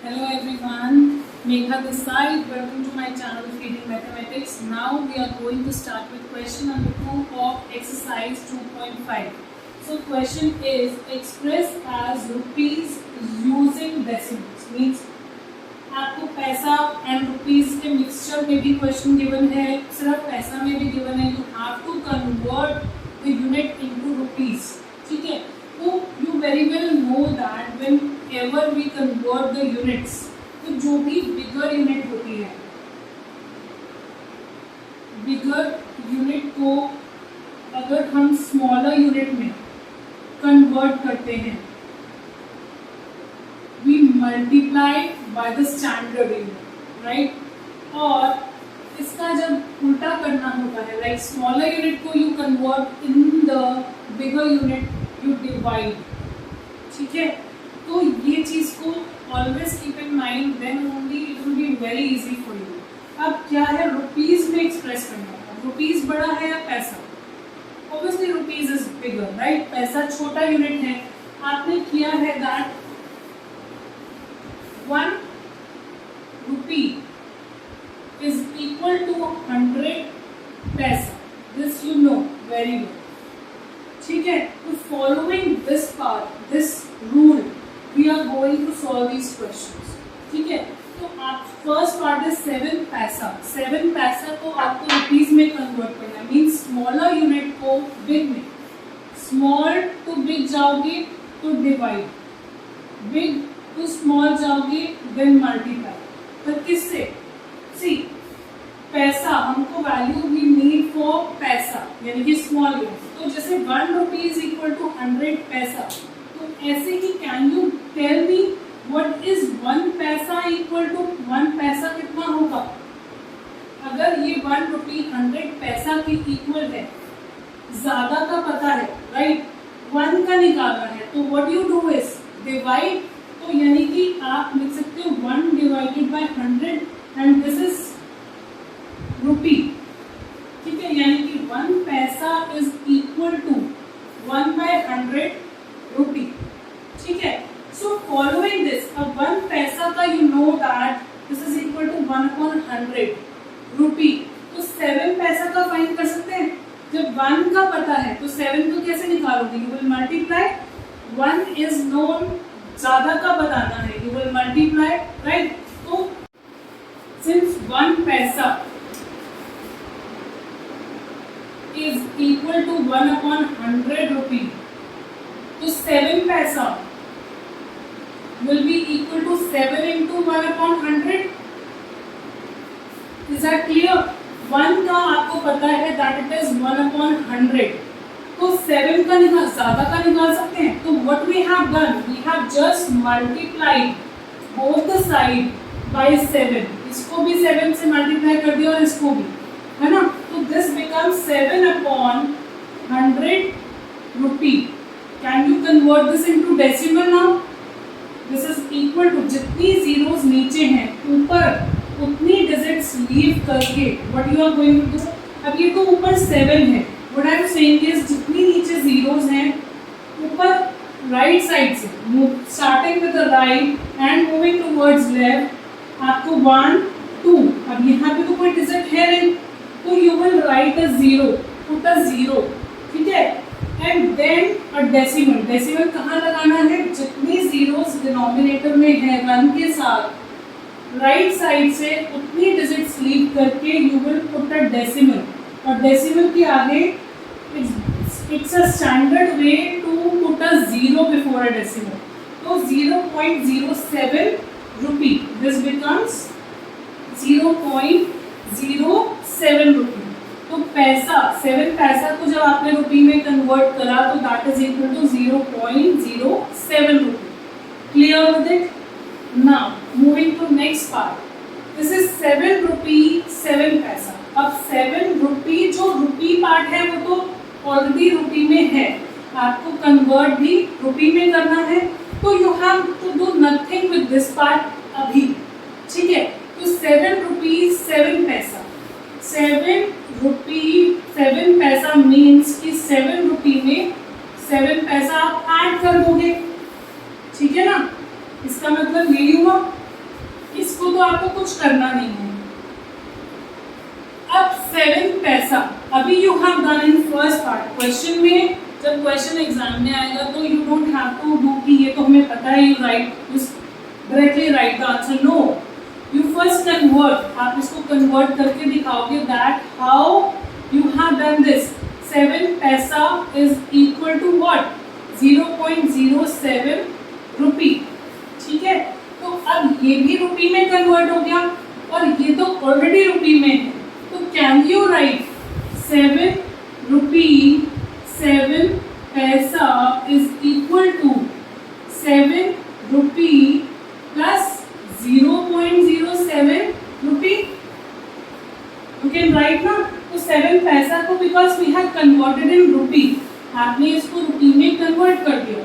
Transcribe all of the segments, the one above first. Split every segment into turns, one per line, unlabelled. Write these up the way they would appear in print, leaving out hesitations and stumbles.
Hello everyone, Megha this side. Welcome to my channel Feeding Mathematics. Now we are going to start with question number 2 of exercise 2.5. So question is express as rupees using decimals. Means आपको पैसा and rupees के mixture में भी question given है, सिर्फ पैसा में भी गिवन है. You have to convert the unit into rupees. ठीक है, तो you very well know that whenever we convert the units, तो जो भी बिगर यूनिट होती है, बिगर यूनिट को अगर हम स्मॉलर यूनिट में कन्वर्ट करते हैं, we multiply by the standard unit, right. और इसका जब उल्टा करना होता है, लाइक स्मॉलर यूनिट को you convert in the bigger unit, you divide. ठीक है, तो ये चीज को always keep in mind, then only it will be very easy for you. अब क्या है, रुपीज में एक्सप्रेस करना है. रुपीज बड़ा है या पैसा? Obviously rupees is bigger, right. पैसा छोटा यूनिट है. आपने किया है that 1 rupee is equal to 100 paisa. This you know very well. ठीक है, तो following this part, this rule, we are going to solve these questions. ठीक है, तो आप फर्स्ट पार्ट is 7 पैसा. 7 पैसा को आपको रुपीज में कन्वर्ट करना है. मीन्स स्मॉलर यूनिट को बिग में, स्मॉल टू बिग जाओगे तो डिवाइड, बिग टू स्मॉल जाओगे देन मल्टीप्लाई. तो किससे? सी, पैसा हमको वैल्यू वी नीड फॉर पैसा यानी कि स्मॉल यूनिट. तो जैसे 1 rupee is equal to 100 paisa, तो ऐसे ही can you tell me what is 1 paisa equal to 1 पैसा कितना होगा? अगर ये 1 rupee 100 पैसा की इक्वल है, ज्यादा का पता है, राइट, 1 का निकालना है, तो what you do is divide. तो यानी कि आप लिख सकते हो 1 divided by 100 and this is rupee. ठीक है, यानी कि 1 पैसा is equal to 1 by 100 rupee. ठीक है, सो फॉलोइंग दिस, अब 1 पैसा का you know that this is equal to 1/100 rupee. तो 7 पैसा का फाइंड कर सकते हैं. जब 1 का पता है तो 7 को कैसे निकालोगे? You will multiply. 1 is known, ज्यादा का बताना है, यू विल मल्टीप्लाई, राइट. तो सिंस 1 पैसा इज इक्वल टू 1/100 रुपी, तो 7 paisa will be equal to 7 into 1/100. Is that clear? 1 का आपको पता है दैट इट इज 1/100, तो 7 का निकाल, ज्यादा का निकाल सकते हैं. तो what we have done, we have just multiplied both the side by 7. इसको भी 7 से मल्टीप्लाई कर दिया और इसको भी, है ना. तो this becomes 7/100 rupee. Can you convert this into decimal now? This is equal to, जितनी जीरोस नीचे हैं ऊपर उतनी डिजिट्स लीव करके what you are going to do. अब ये तो ऊपर 7 है, what I am saying is जितनी नीचे जीरोस हैं ऊपर राइट साइड से, starting with the right end moving towards left, आपको 1 2, अब यहाँ पे तो कोई डिजिट है नहीं, तो you will write a 0, put a 0. ठीक है, and then a decimal. Decimal कहाँ लगाना है? जितनी जीरोस डिनोमिनेटर में है 1 के साथ, राइट साइड से उतनी डिजिट्स लीव करके you will put a decimal. और डेसिमल के आगे it's a standard way to put a 0 before a decimal. तो 0.07 रुपी, दिस बिकम्स 0.07 रुपी. तो पैसा, 7 पैसा को जब आपने रुपी में कन्वर्ट करा तो that is equal to 0.07 rupee. Clear with it? Now moving to next part. This is 7 rupee 7 paisa. अब 7 रुपी, जो रुपी पार्ट है वो तो ऑलरेडी रुपी में है, आपको कन्वर्ट भी रुपी में करना है, तो you have to do nothing with this part अभी. ठीक है, तो 7 रुपी 7 पैसा, 7 रुपी 7 पैसा मीन्स कि 7 रुपी में 7 पैसा आप ऐड कर दोगे. ठीक है ना, इसका मतलब यही हुआ. इसको तो आपको कुछ करना नहीं है। अब 7 पैसा, अभी you have done in first part. Question में जब क्वेश्चन एग्जाम में आएगा तो you don't have to do कि ये तो हमें पता है, you write directly write the answer. No, you first convert, आप इसको कन्वर्ट करके दिखाओगे that how you have done this. 7 पैसा is equal to what, 0.07 rupee. ठीक है, तो अब ये भी रुपी में कन्वर्ट हो गया और ये तो ऑलरेडी रुपी में है, तो कैन यू राइट 7 रुपी 7 पैसा is equal to 7 rupee plus 0.07 rupee. You can write ना। तो 7 पैसा को because we have converted in rupee, आपने इसको रुपी में कन्वर्ट कर दिया,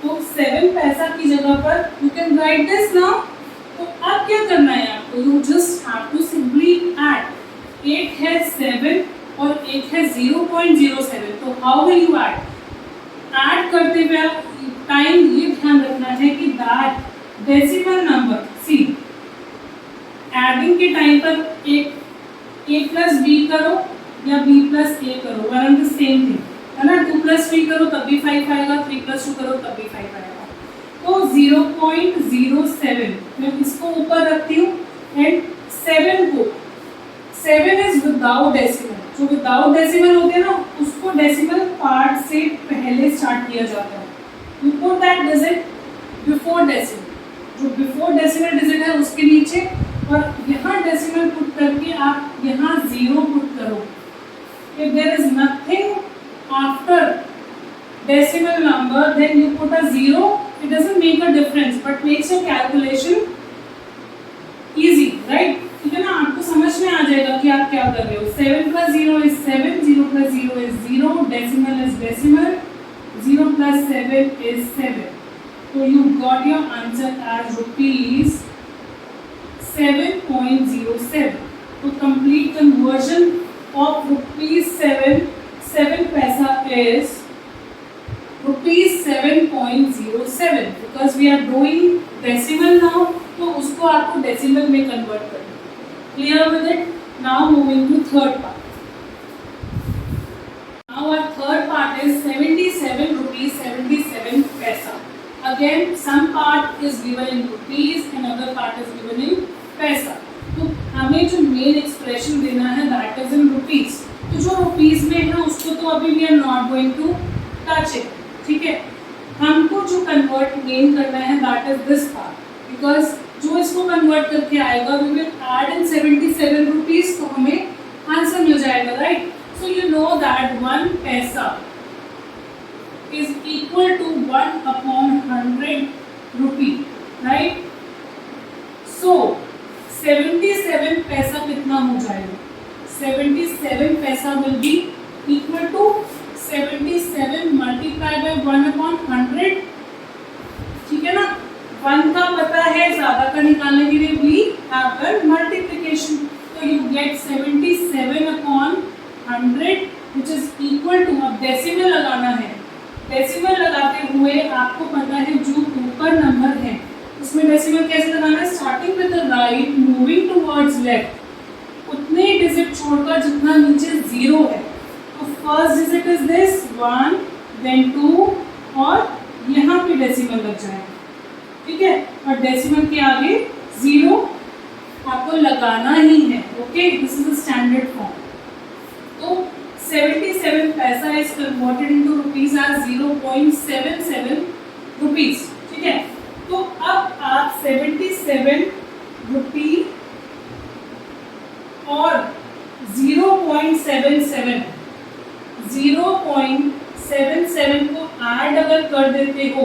तो 7 पैसा की जगह पर you can write this now. तो अब क्या करना है आपको, you just have to simply add. एक है 7 और एक है 0.07, तो how will you add? Add करते हुए टाइम ये ध्यान रखना है कि that decimal number, see adding के टाइम पर a प्लस बी करो या b प्लस a करो, one and the same thing है ना। 2 प्लस 3 करो तब भी 5 आएगा, 3 प्लस 2 करो तब भी 5 आएगा। तो 0.07 मैं इसको ऊपर रखती हूँ एंड 7 को, 7 इज विदाउट डेसिमल। जो विदाउट डेसिमल होते हैं ना उसको डेसिमल पार्ट से पहले स्टार्ट किया जाता है। You put that digit before decimal, जो बिफोर डेसिमल डिजिट है उसके नीचे, और यहाँ डेसिमल पुट करके आप यहाँ 0 पुट करो। If there is nothing after decimal number then you put a 0. It doesn't make a difference but makes your calculation easy, right? ठीक है ना, आपको समझ में आ जाएगा कि आप क्या कर रहे हो। 7 plus 0 is 7, 0 plus 0 is 0, decimal is decimal, 0 plus 7 is 7. So you got your answer as rupees 7.07. So complete conversion of rupees 7 paisa is rupees 7.07 because we are doing decimal now, तो उसको आपको decimal में convert करना। Clear with it? Now moving to third part. Now our third part is 77 rupees 77 paisa. Again, some part is given in rupees and other part is given in paisa. तो हमें जो main expression देना है that is in rupees. तो जो rupees में है उसको तो अभी we are not going to touch it. ठीक है, हमको जो कन्वर्ट गेन करना है that is this part, because जो इसको कन्वर्ट करके आएगा we will add in 77 rupees, तो हमें आंसर मिल जाएगा, right. So you know that 1 पैसा is equal to 1/100 rupee, right. So 77 पैसा कितना हो जाएगा? 77 पैसा will be equal to 77 multiplied by 1/100, ठीक है ना। 1 का पता है, ज़्यादा का निकालने के लिए we have done multiplication, तो you get 77/100 which is equal to, अब डेसिमल लगाना है। डेसिमल लगाते हुए आपको पता है जो ऊपर नंबर है उसमें डेसिमल कैसे लगाना है, starting with the right moving towards left, उतने डिजिट छोड़कर जितना नीचे 0 है। तो first digit is this 1, then 2 और यहाँ पे डेसिमल लग जाएगा, ठीक है। और डेसिमल के आगे 0 आपको लगाना ही है, okay. This is the standard form. तो 77 paisa is converted into rupees as 0.77 rupees, ठीक है। तो अब आप 77 रुपी और 0.77 को ऐड अगर कर देते हो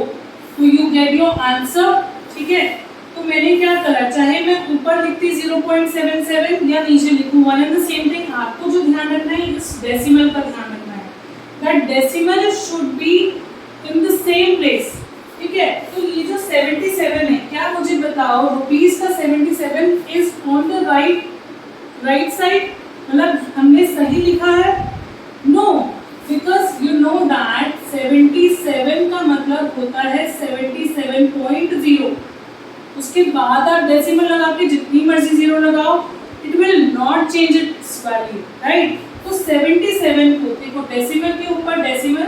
तो यू गेट योर आंसर, ठीक है। तो मैंने क्या करा, चाहे मैं ऊपर लिखती 0.77 या नीचे लिखूं, one and the same thing. आपको जो ध्यान रखना है इस डेसिमल का ध्यान रखना है, that decimal should be in the same place, ठीक है। तो ये जो 77 है, क्या मुझे बताओ रुपीज का 77 is on the right side, मतलब हमने सही लिखा है? No, because you know that 77 का मतलब होता है 77.0, उसके उसके बाद आप डेसिमल लगा के जितनी मर्जी जीरो लगाओ, it will not change it's value, right. तो 77 को देखो डेसिमल के ऊपर डेसिमल,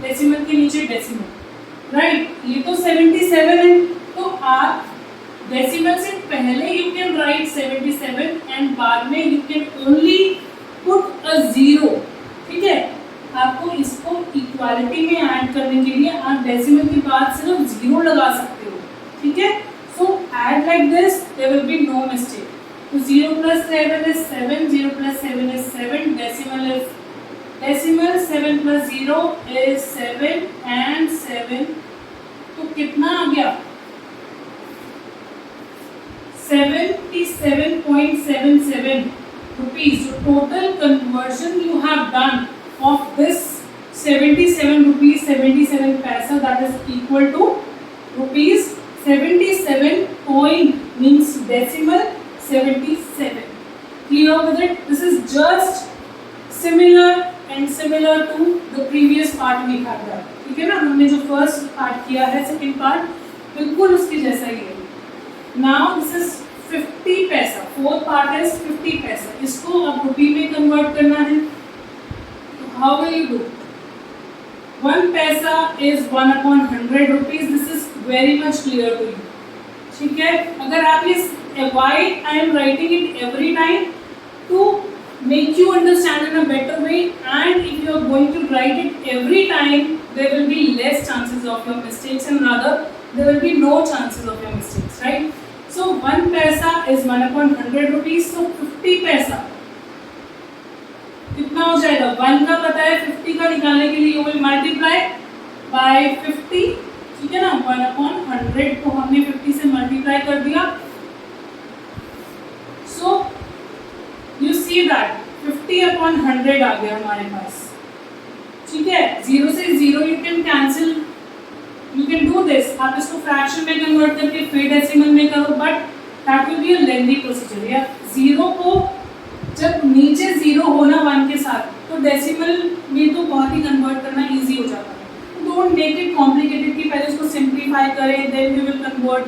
डेसिमल के नीचे डेसिमल, राइट। ये तो 77 है, तो आप डेसिमल से पहले यू कैन राइट 77 एंड बाद में you can only put a zero, ठीक है। आपको इसको इक्वालिटी में ऐड करने के लिए आप डेसिमल के बाद सिर्फ जीरो लगा सकते हो, ठीक है। So add like this, there will be no mistake. तो 0 plus 7 is 7, 0 plus 7 is 7, decimal 7 plus 0 is 7 and 7, तो कितना आ गया 77.77 rupees. So total conversion you have done of this 77 rupees 77 paisa, that is equal to rupees 77 point means decimal 77. Clear with it? This is just similar and similar to the previous part we had done. ठीक है ना, हमने जो first part किया है, second part बिल्कुल उसके जैसा ही है। Now this is 50 पैसा, फोर्थ पार्ट is 50 पैसा। इसको अब रुपी में कन्वर्ट करना है, तो how will you do? 1 पैसा is 1/100 rupees. This is very much clear to you, ठीक है। अगर आप इस why I am writing it every time to make you understand in a better way, and if you are going to write it every time there will be less chances of your mistakes and rather there will be no chances of your mistakes, right? So 1 paisa is 1/100 rupees, so 50 पैसा कितना हो जाएगा, 1 का पता है, 50 का निकालने के लिए you will multiply by 50, ठीक है ना। 1/100 को हमने 50 से मल्टीप्लाई कर दिया, so you see that 50/100 आ गया हमारे पास, ठीक है। 0 से 0 you can cancel, you can do this, आप इसको फ्रैक्शन में कन्वर्ट करके फिर डेसिमल में करो, but that will be a lengthy procedure। या 0 को जब नीचे 0 होना 1 के साथ, तो डेसिमल में तो बहुत ही कन्वर्ट करना इजी हो जाता है। डोंट मेक इट कॉम्प्लिकेटेड कि पहले इसको सिंप्लीफाई करें then we will convert,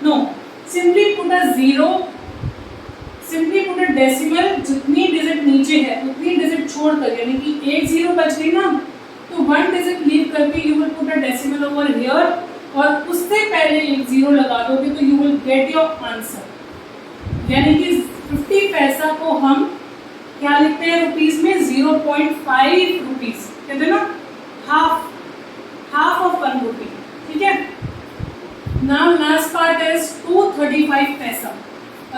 no, simply put a zero, simply put a decimal, जितनी डिजिट नीचे है उतनी डिजिट छोड़कर, यानी कि एक जीरो बच गई ना, तो 1 डिजिट लीव करके you will put a decimal over here, और उससे पहले एक जीरो लगा दोगे तो you will get your answer. यानी कि 50 पैसा को हम क्या लिखते हैं रुपीस में, 0.5 रुपीस, कहते हैं ना, हाफ ऑफ 1 रुपी, ठीक है। नाउ लास्ट पार्ट इज 235 पैसा।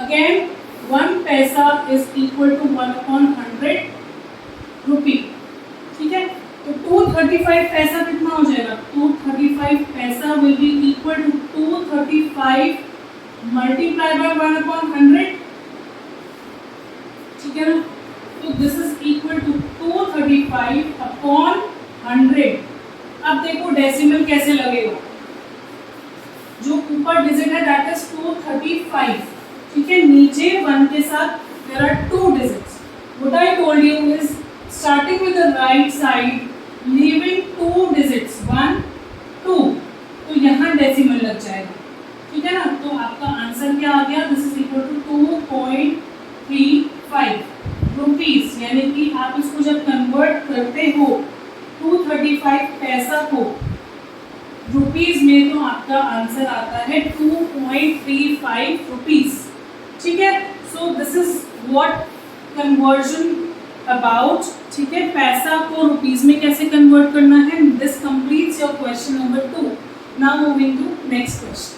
अगेन 1 पैसा इज इक्वल टू 1/100 रुपी, ठीक है। तो 235 पैसा कितना हो जाएगा, 235 paisa will be equal to 235 multiply by 1/100, ठीक है ना। तो दिस इज इक्वल टू 235/100। अब देखो डेसिमल कैसे लगेगा, जो ऊपर डिजिट है दैट इज 235, ठीक है। नीचे 1 के साथ there are 2 digits. What I told you is starting with the right side leaving 2 digits 1 2, तो यहाँ डेसिमल लग जाएगा, ठीक है ना। तो आपका आंसर क्या आ गया, this is equal to 2.35 rupees. यानी कि आप इसको जब कन्वर्ट करते हो 235 पैसा को रुपीस में, तो आपका आंसर आता है 2.35 रुपीस, ठीक है। So this is what conversion about, ठीक है। पैसा को रुपीस में कैसे कन्वर्ट करना है, this completes your question number 2। Now moving to next question.